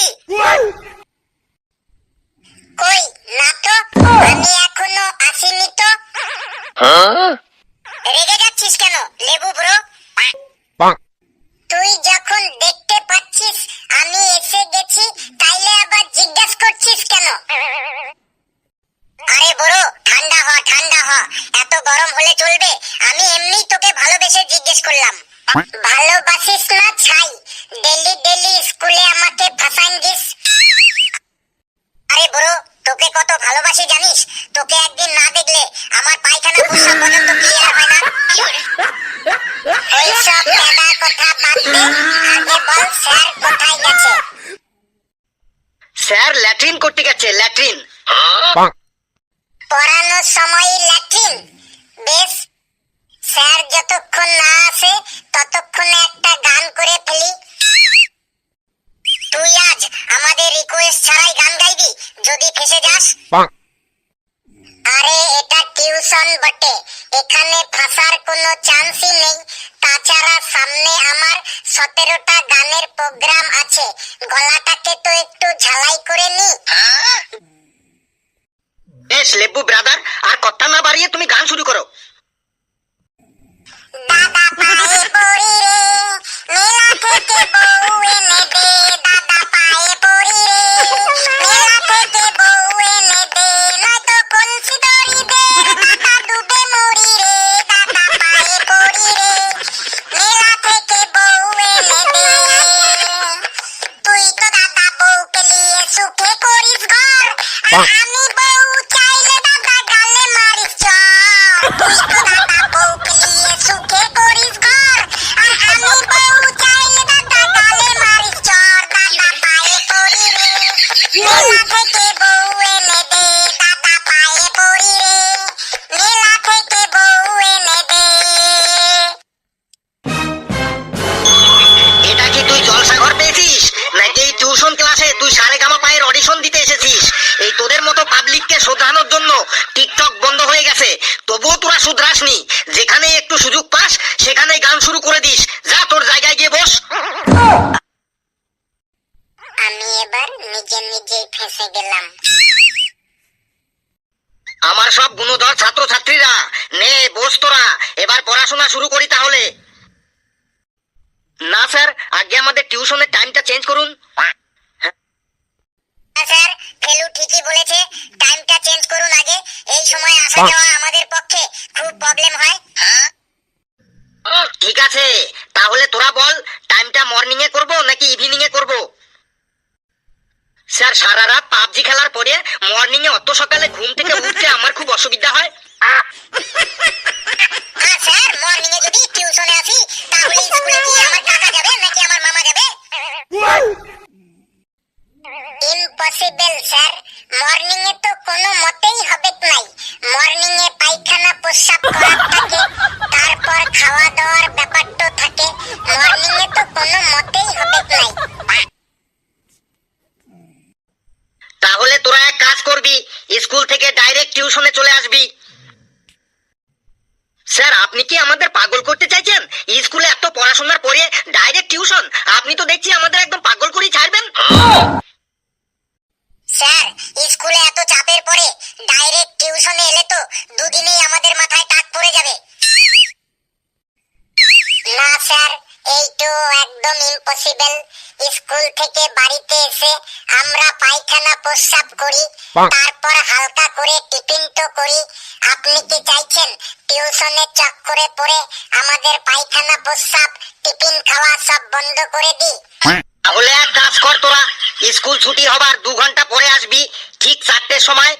নাকি? কই না তো, আমি এখনো আসিনি তো। রেগে যাচ্ছিস কেন লেবু ব্রো? তুই যখন দেখতে পাচ্ছিস আমি এসে গেছি তাইলে আবার জিজ্ঞাসা করছিস কেন? আরে বড় ঠান্ডা হ ঠান্ডা হ, এত গরম হলে চলবে? আমি এমনি তোকে ভালোবেসে জিজ্ঞেস করলাম। ভালোবাসিস না ছাই, ডেলি ডেলি স্কুলে আমাকে ফাঁসাইন দিস। আরে বড় তোকে কত ভালোবাসি জানিস? তোকে একদিন না দেখলে আমার পায়খানা প্রস্রাব পর্যন্ত ক্লিয়ার হয় না। ওইসব প্যাদার কথা বাদ দে, আগে বল স্যার কোথায় গেছে? স্যার ল্যাট্রিন করতে গেছে, ল্যাট্রিন। পড়ানোর সময় ল্যাট্রিন? বেশ, স্যার যতক্ষণ না আসে ততক্ষণে একটা গান করে ফেলি। তুই আজ আমাদের রিকোয়েস্ট ছাড়াই গান গাইবি যদি ফেসে যাস? আরে এটা টিউশন বটে, এখানে ফাঁসার কোনো চান্সই নেই। তাছাড়া সামনে আমার 17টা গানের প্রোগ্রাম আছে, গলাটাকে তো একটু ঝালাই করে নি। বেশ লেবু ব্রাদার, আর কথা না বাড়িয়ে তুমি গান শুরু করো। দাদা পায়ে পড়ি রে, মেলা থেকে বউ এনে দে। দাদা পায়ে পড়ি রে, মেলা থেকে বউ এনে দে। নয়তো কলসি দড়ি দে, দাদা ডুবে মরি রে। দাদা পায়ে পড়ি রে, মেলা থেকে বউ এনে দে। তুই তো দাদা বউকে নিয়ে সুখে করিস ঘর, আর আমি বউ চাইলে দাদা গালে মারিস চর। তুই তো দাদা বউকে নিয়ে সুখে করিস ঘর, আর আমি বউ চাইলে দাদা গালে মারিস চর। দাদা পায়ে পড়ি রে, মেলা থেকে বউ এনে দে। দাদা পায়ে পড়ি রে, মেলা থেকে বউ এনে দে। এটা কি তুই জলসাঘর পেয়েছিস নাকি এই টিউশন ক্লাসে তুই সারেগামা পায়ের অডিশন দিতে এসেছিস? এই তোদের মতো পাবলিককে শোধরানোর জন্য টিকটক বন্ধ হয়ে গেছে, তবুও তোরা শুধরাসনি। যেখানে একটু সুযোগ পাস সেখানেই গান শুরু করে দিস। যা তোর জায়গায় গিয়ে বস। আমি এবার নিজে নিজেই ফেঁসে গেলাম। আমার সব গুণধর ছাত্রছাত্রীরা নে বস, তোরা এবার পড়াশোনা শুরু করি তাহলে। না স্যার, আগে আমাদের টিউশনের টাইমটা চেঞ্জ করুন। স্যার ফেলু ঠিকই বলেছে, টাইমটা চেঞ্জ করুন আগে। এই সময় আসা যাওয়া আমাদের পক্ষে খুব প্রবলেম হয়। ঠিক আছে, তাহলে তোরা বল টাইমটা মর্নিং এ করব নাকি ইভিনিং এ করব? স্যার সারা রাত পাবজি খেলার পরে মর্নিং এ অত সকালে ঘুম থেকে উঠতে আমার খুব অসুবিধা হয়। হ্যাঁ স্যার, মর্নিং এ যদি টিউশনে আসি তাহলে স্কুলে কি আমার কাকা যাবে নাকি আমার মামা যাবে? ইম্পসিবল স্যার, মর্নিং এ তো কোনো মতেই হবে নাই। মর্নিং এ পায়খানা প্রস্রাব করার থাকে, তারপর খাওয়া দাওয়ার ব্যাপারটা থাকে। মর্নিং এ তো কোনো মতেই হবে নাই। তাহলে তোরা এক কাজ করবি, স্কুল থেকে ডাইরেক্ট টিউশনে চলে আসবি। স্যার আপনি কি আমাদের পাগল করতে চাইছেন? স্কুলে এত পড়াশোনার পরে ডাইরেক্ট টিউশন? আপনি তো দেখছি আমাদের একদম পাগল করেই ছাড়বেন। স্যার স্কুলে এত চাপের পরে ডাইরেক্ট টিউশনে এলে তো দুদিনেই আমাদের মাথায় টাক পড়ে যাবে। না স্যার, এই তো একদম ইম্পসিবল। স্কুল থেকে বাড়িতে এসে আমরা পায়খানা প্রস্রাব করি, তারপর হালকা করে টিফিন তো করি। আপনি কি চাইছেন টিউশনের চক্করে পড়ে আমাদের পায়খানা প্রস্রাব টিফিন খাওয়া সব বন্ধ করে দিই? তাহলে এক কাজ কর, তোরা স্কুল ছুটি হবার 2 ঘন্টা পরে আসবি, ঠিক 4টের সময়।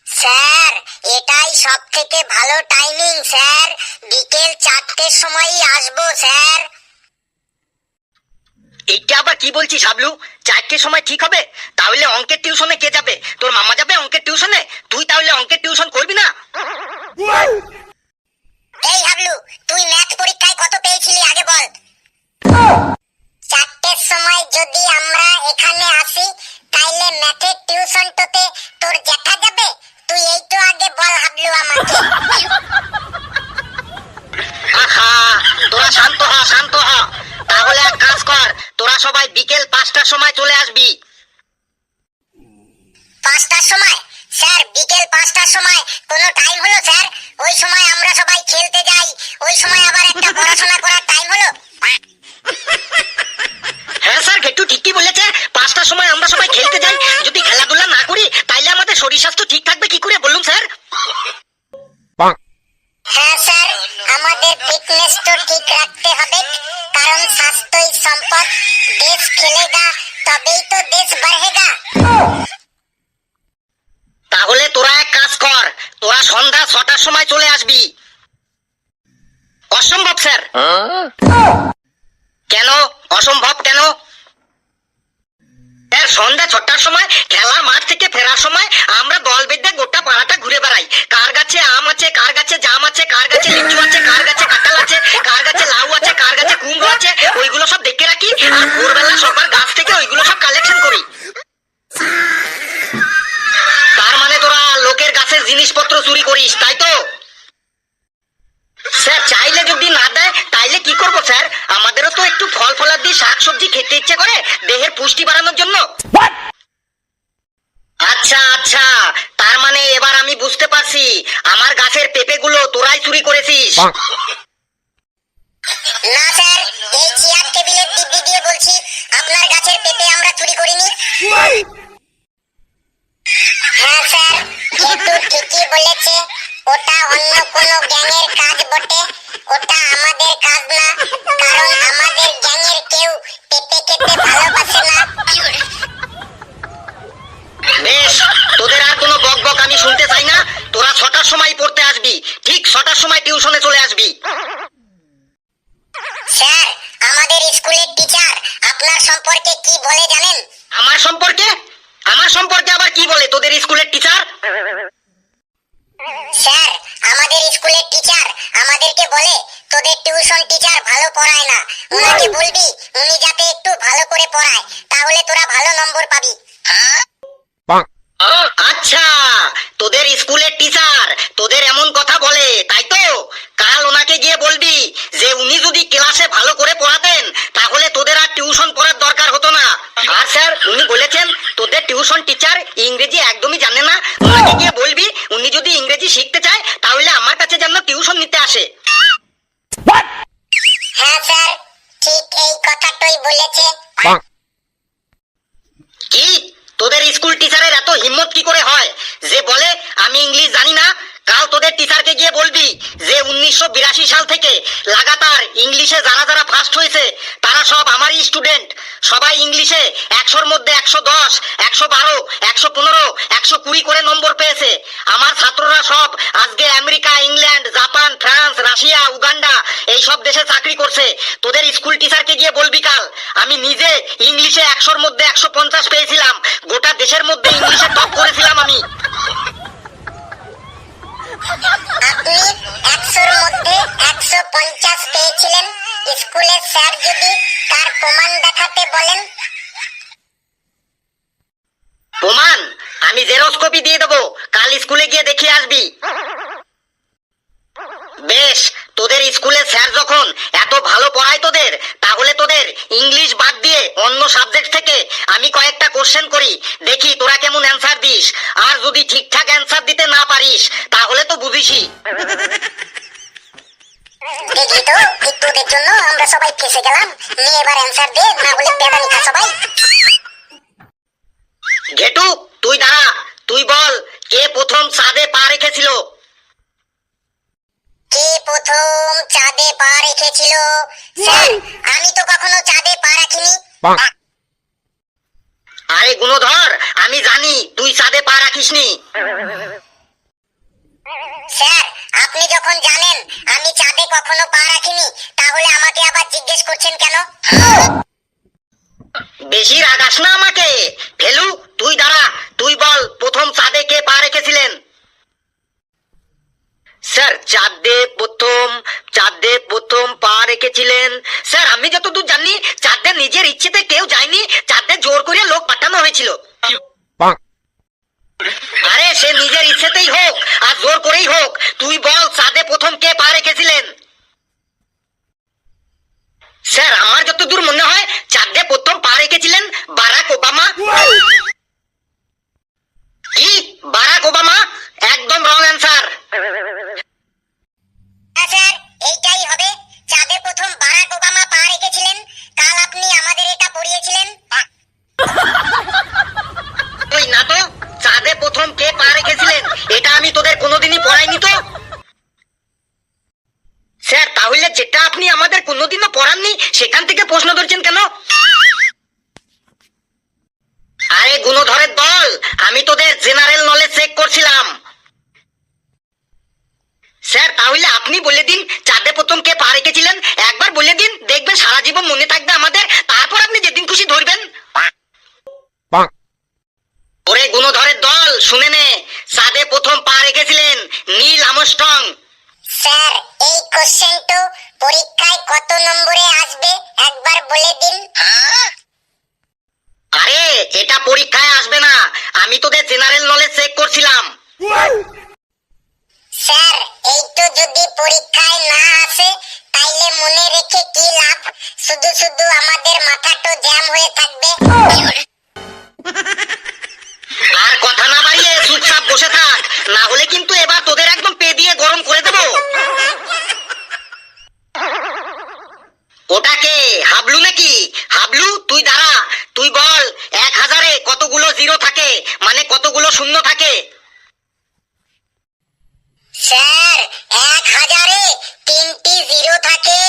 স্যার এটাই সব থেকে ভালো টাইমিং স্যার, বিকেল 4টের সময়ই আসবো স্যার। এইটা আবার কি বলছিস হাবলু? 4টের সময় ঠিক হবে? তাহলে অঙ্কের টিউশনে কে যাবে? তোর মামা যাবে অঙ্কের টিউশনে? তুই তাহলে অঙ্কের টিউশন করবি না? এই হাবলু, তুই ম্যাথ পরীক্ষায় কত পেয়েছিলি আগে বল? 4টের সময় যদি আমরা এখানে আসি তাইলে ম্যাথের টিউশনটাতে তোর জ্যাঠা যাবে? তুই এই তো আগে বল হাবলু আমাকে। আহা, তোরা শান্ত হ, শান্ত হ। তাহলে এক কাজ কর, তোরা সবাই বিকেল 5টার সময় চলে আসবি। 5টার সময়? স্যার বিকেল 5টার সময় কোনো টাইম হলো স্যার? ওই সময় আমরা সবাই খেলতে যাই, ওই সময় আবার একটা পড়াশোনা করার টাইম হলো? হ্যাঁ স্যার, ঘেটু ঠিকই বলেছে। 5টার সময় আমরা সবাই খেলতে যাই। যদি খেলাধুলা না করি তাইলে আমাদের শরীর স্বাস্থ্য ঠিক থাকবে কি করে বলুন স্যার? হ্যাঁ স্যার, আমাদের ফিটনেস তো ঠিক রাখতে হবে, কারণ স্বাস্থ্যই সম্পদ। দেশ খেলেগা তবেই তো দেশ বাড়েগা। তাহলে তোরা এক কাজ কর, তোরা সন্ধ্যা 6টার সময় চলে আসবি। অসম্ভব স্যার। কেন অসম্ভব কেন? স্যার সন্ধ্যা 6টার সময় খেলার মাঠ থেকে ফেরার সময় আমরা দল বেঁধে গোটা পাড়াটা ঘুরে বেড়াই। কার গাছে আম আছে, কার গাছে জাম আছে, কার গাছে লিচু আছে, কার গাছে কাঁঠাল আছে, কার গাছে লাউ আছে, কার গাছে কুমড়ো আছে, ওইগুলো সব দেখে রাখি। আর ভোরবেলা সবার গাছ থেকে ওইগুলো সব কালেকশন করি। তার মানে তোরা লোকের গাছের জিনিসপত্র চুরি করিস, তাই তো? স্যার চাইলে যদি না দেয় তাইলে কি করবো স্যার? আমাদেরও তো একটু ফল ফলাদি শাক সবজি খেতে ইচ্ছে করে দেহের পুষ্টি বাড়ানোর জন্য। আচ্ছা আচ্ছা, তার মানে এবার আমি বুঝতে পারছি আমার গাছের পেঁপে গুলো তোরাই চুরি করেছিস। না স্যার, এই চেয়ার টেবিলের দিব্যি দিয়ে বলছি আপনার গাছের পেঁপে আমরা চুরি করিনি। হ্যাঁ স্যার, কিন্তু ঠিকই বলেছে, ওটা অন্য কোনো গ্যাংয়ের কাজ বটে, ওটা আমাদের কাজ না, কারণ আমাদের গ্যাংয়ের কেউ পেঁপে খেতে ভালোবাসে না। বেশ, তোদের আর কোনো বক বক আমি শুনতে চাই না। তোরা 6টার সময় পড়তে আসবি, ঠিক 6টার সময় টিউশনে চলে আসবি। স্যার, আমাদের স্কুলের টিচার আপনার সম্পর্কে কি বলে জানেন? আমার সম্পর্কে? আমার সম্পর্কে আবার কি বলে তোদের স্কুলের টিচার? স্যার, আমাদের স্কুলের টিচার আমাদেরকে বলে তোদের টিউশন টিচার ভালো পড়ায় না, উনাকে বলবি উনি যাতে একটু ভালো করে পড়ায়, তাহলে তোরা ভালো নম্বর পাবি। আচ্ছা, তোদের স্কুলের টিচার তোদের এমন কথা বলে, তাই তো? কাল ওনাকে গিয়ে বলবি যে উনি যদি ক্লাসে ভালো করে পড়াতেন তাহলে তোদের আর টিউশন পড়ার দরকার হতো না। আর স্যার উনি বলেছেন তোদের টিউশন টিচার ইংরেজি একদমই জানে না। ওনাকে গিয়ে বলবি উনি যদি ইংরেজি শিখতে চায় তাহলে আমার কাছে যেন টিউশন নিতে আসে। হ্যাঁ স্যার, ঠিক এই কথাটাই বলেছে। কি তোদের স্কুল টিচারের এত হিম্মত কি করে হয় যে বলে আমি ইংলিশ জানি না? কাল তোদের টিচারকে গিয়ে বলবি যে 1982 সাল থেকে লাগাতার ইংলিশে যারা যারা ফার্স্ট হয়েছে তারা সব আমারই স্টুডেন্ট। সবাই ইংলিশে 100-র মধ্যে 110, 112, 115, 120 করে নম্বর পেয়েছে। আমার ছাত্ররা সব আজকে America, England, Japan, France, Russia, Uganda এই সব দেশে চাকরি করছে। তোদের স্কুল টিচারকে গিয়ে বলবি কাল আমি নিজে ইংলিশে 100-র মধ্যে 150 পেয়েছিলাম, গোটা দেশের মধ্যে ইংলিশে টপ করেছিলাম আমি। আপনি 100-র মধ্যে 150 পেয়েছিলেন, স্কুলের স্যার যদি তার প্রমাণ দেখাতে বলেন? প্রমাণ আমি জেরক্স কপি দিয়ে দেবো, কাল স্কুলে গিয়ে দেখিয়ে আসবি। বেশ, তোদের স্কুলের স্যার যখন এত ভালো পড়ায় তোদের, তাহলে তোদের ইংলিশ বাদ দিয়ে অন্য সাবজেক্ট থেকে আমি কয়েকটা কোশ্চেন করি, দেখি তোরা কেমন অ্যান্সার দিস। আর যদি ঠিকঠাক অ্যান্সার দিতে না পারিস তাহলে তো বুঝিসই। দেখলি তো, একটুদের জন্য আমরা সবাই ফেসে গেলাম। নিয়ে এবার অ্যান্সার দে, না বলে পেদানি খা সবাই। ঘেটু তুই দাঁড়া, তুই বল কে প্রথম চাঁদে পা রেখেছিল? কে প্রথম চাঁদে পা রেখেছিল? স্যার, আমি তো কখনো চাঁদে পা রাখিনি। আরে গুণধর, আমি জানি তুই চাঁদে পা রাখিসনি। স্যার, আপনি যখন জানেন আমি চাঁদে কখনো পা রাখিনি, তাহলে আমাকে আবার জিজ্ঞেস করছেন কেন? বেশি রাগাস না আমাকে। ফেলু তুই দাঁড়া, তুই বল প্রথম চাঁদে কে পা রেখেছিলেন? স্যার চাঁদে প্রথম পা রেখেছিলেন, স্যার আমি যতদূর জানি চাঁদে নিজের ইচ্ছেতে কেউ যায়নি, চাঁদে জোর করে লোক পাঠানো হয়েছিল। আরে সে নিজের ইচ্ছেতেই হোক আর জোর করেই হোক, তুই বল চাঁদে প্রথম কে পা রেখেছিলেন? স্যার আমার যতদূর মনে হয় চাঁদে প্রথম প্রশ্ন ধরছেন কেন? আরে গুণধরের দল, আমি তোদের জেনারেল নলেজ চেক করছিলাম। স্যার তাহলে আপনি বলে দিন চাঁদে প্রথম কে পা রেখেছিলেন, একবার বলে দিন, দেখবেন সারা জীবন মনে থাকবে আমাদের, তারপর আপনি যেদিন খুশি ধরবেন। ওরে গুণধরের দল শুনে নে, চাঁদে প্রথম পা রেখেছিলেন নীল আর্মস্ট্রং। স্যার এই কোশ্চেন তো পরীক্ষায় কত নম্বরে আসবে একবার বলে দিন। আরে এটা পরীক্ষায় আসবে না, আমি তোদের জেনারেল নলেজ চেক করছিলাম। স্যার এই তো যদি পরীক্ষায় না আসে তাইলে মনে রেখে কি লাভ, শুধু শুধু আমাদের মাথাটা জ্যাম হয়ে থাকবে। আর কথা না বাড়িয়ে চুপচাপ বসে থাক, না হলে কিন্তু এবার তোদের একদম পে দিয়ে গরম করে দেবো। ওটাকে হাবলু নাকি? হাবলু তুই দাঁড়া, তুই বল 1000-এ কতগুলো জিরো থাকে, মানে কতগুলো শূন্য থাকে? স্যার 1000-এ 3টি জিরো থাকে।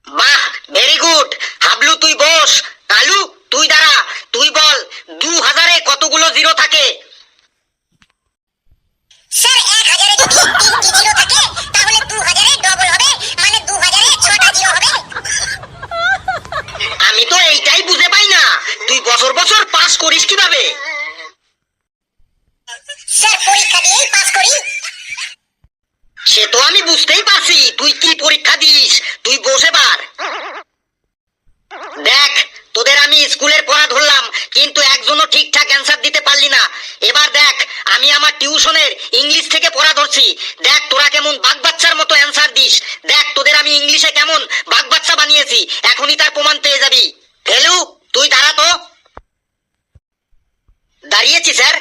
বাহ ভেরি গুড। হাবলু তুই বস। কালু তুই দাঁড়া, তুই বল 2000-এ কতগুলো জিরো থাকে? স্যার 1000-এ যদি 3টি জিরো থাকে তাহলে 2000-এ ডবল হবে, মানে 2000-এ 6টা জিরো হবে। আমি তো এইটাই বুঝে পাই না, তুই বছর বছর পাস করিস কিভাবে? স্যার পরীক্ষা দিয়েই পাস করি। সে তো আমি বুঝতেই পারছি তুই কি পরীক্ষা দিস, তুই বসে পার। দেখ তোদের আমি স্কুলের পড়া ধরলাম, কিন্তু একজনও ঠিকঠাক অ্যান্সার দিতে পারলি না। এবার দেখ আমি আমার টিউশনের ইংলিশ থেকে পড়া ধরছি, দেখ তোরা কেমন বাগবাচ্চার মতো অ্যান্সার দিস। দেখ তোদের আমি ইংলিশে কেমন বাগবাচ্চা বানিয়েছি, এখনই তার প্রমাণ পেয়ে যাবি। ফেলু তুই দাঁড়া তো। দাঁড়িয়েছি sir.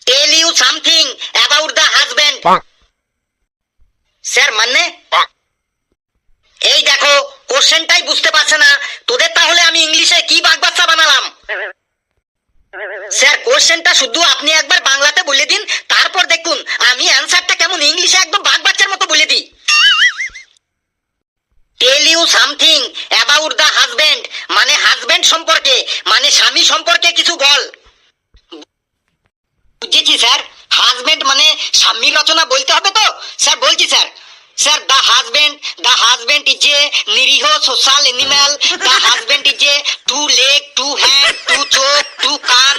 Tell you something about the husband. Sir মানে? এই দেখো কোশ্চেনটাই বুঝতে পারছে না তোদের, তাহলে আমি ইংলিশে কি বাগবাচ্চা বানালাম? স্যার কোশ্চেনটা শুধু আপনি একবার বাংলাতে বলে দিন, তারপর দেখুন আমি অ্যান্সারটা কেমন ইংলিশে একদম বাগবাচ্চার মতো বলে দিই। Tell you something about the husband মানে হাজবেন্ড সম্পর্কে, মানে স্বামী সম্পর্কে কিছু বল। বুঝেছি স্যার, হাজবেন্ড মানে স্বামীর রচনা বলতে হবে তো? স্যার বলছি sir. Sir the husband is a নিরীহ social animal. The husband is a 2 leg 2 hand 2 চোখ 2 কান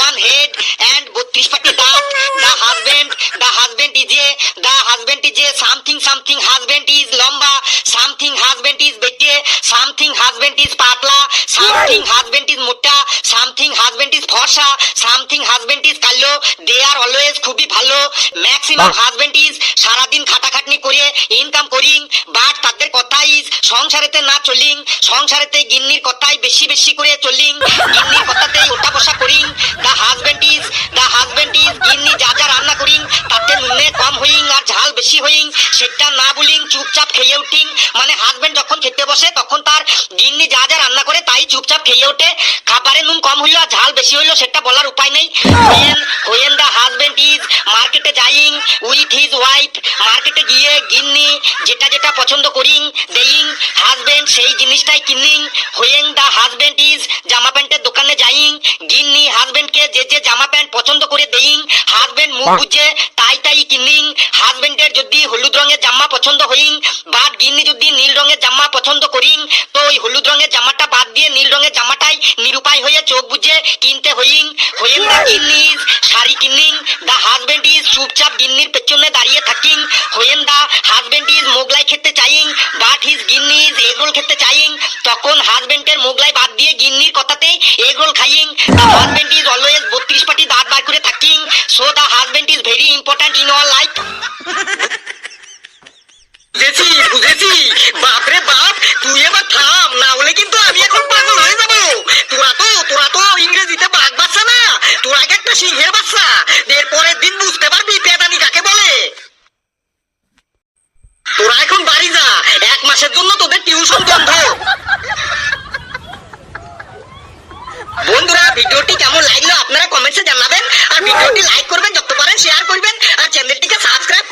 1 হেড এন্ড 32 পাটি দাঁত। The husband is A something husband is লম্বা, সামথিং হাজবেন্ড ইজ বেটে, সামথিং হাজবেন্ড ইজ পাতলা, সামথিং হাজবেন্ড ইজ মোটা, something husband is ফর্সা, সামথিং হাজবেন্ড ইজ কালো। দে আর অলওয়েজ খুবই ভালো। ম্যাক্সিমাম হাজবেন্ড ইজ সারাদিন খাটাখাটনি করে ইনকাম করিং, বাট তাদের কথা ইজ সংসারেতে না চলিং, সংসারেতে গিন্নির কথাই বেশি বেশি করে চলিং, গিন্নির কথাতেই ওঠা বসা করিং। দ্য হাজবেন্ড ইজ গিন্নি যা যা রান্না করিং তাতে নুনে কম হইং আর ঝাল বেশি হইং, সেটা না বলিং চুপচাপ খেয়ে উঠিং। মানে হাজবেন্ড যখন খেতে বসে তখন তার গিন্নি যা যা রান্না করে তাই চুপচাপ খেয়ে ওঠে, খাবারে নুন কম হইলো আর ঝাল বেশি হইলো সেটা বলার উপায় নেই। হোয়েন দ্য হাজবেন্ড ইজ মার্কেটে যাইং উইথ হিজ ওয়াইফ, মার্কেটে গিয়ে গিন্নি যেটা যেটা পছন্দ করিং দেইং, হাজবেন্ড সেই জিনিসটাই কিনিং। হোয়েন দ্য হাজবেন্ড ইজ জামা প্যান্টের দোকানে যাইং, গিন্নি হাজবেন্ডকে যে যে জামা প্যান্ট পছন্দ করে দেইং, হাজবেন্ড মুখ বুঝে তাই তাই কিনিং। হাজবেন্ডের যদি হলুদ রঙের জামা পছন্দ হইং, বাট গিন্নি যদি নীল রঙের জামা পছন্দ করিং, তো ওই হলুদ রঙের জামাটা বাদ দিয়ে নীল রঙের জামাটাই নিরুপায় হয়ে চোখ বুঝে কিনতে হইং। হোয়েন দ্য গিন্নি ইজ শাড়ি কিনিং, দ্য হাজবেন্ড ইজ চুপচাপ গিন্নির পেছনে দাঁড়িয়ে থাকিং। When the husband is Mughlai খেতে চাইং, বাট হিজ গিন্নি ইজ এগ রোল খেতে চাইং, তখন হাজবেন্ডের মোগলাই বাদ দিয়ে গিন্নির কথাতেই এগ রোল খাইং। দ্য হাজবেন্ড ইজ অলওয়েজ 32 পাটি দাঁত বার করে থাকিং, so the husband is very important in our life. বুঝেছি। বাপরে বাপ, তুই এবার থাম, না হলে কিন্তু আমি এখন পাগল হয়ে যাবো। তোরা তো ইংরেজিতে বাঘ বাচ্চা না, তোরা আগে একটা সিংহের বাচ্চা, এর পরের দিন বুঝতে পারবি পেদানি কাকে বলে। তোরা এখন বাড়ি যা, 1 মাসের জন্য তোদের টিউশন বন্ধ। বন্ধুরা ভিডিওটি কেমন লাগলো আপনারা কমেন্টসে জানাবেন, আর ভিডিওটি লাইক করবেন, যত পারেন শেয়ার করবেন, আর চ্যানেলটিকে সাবস্ক্রাইব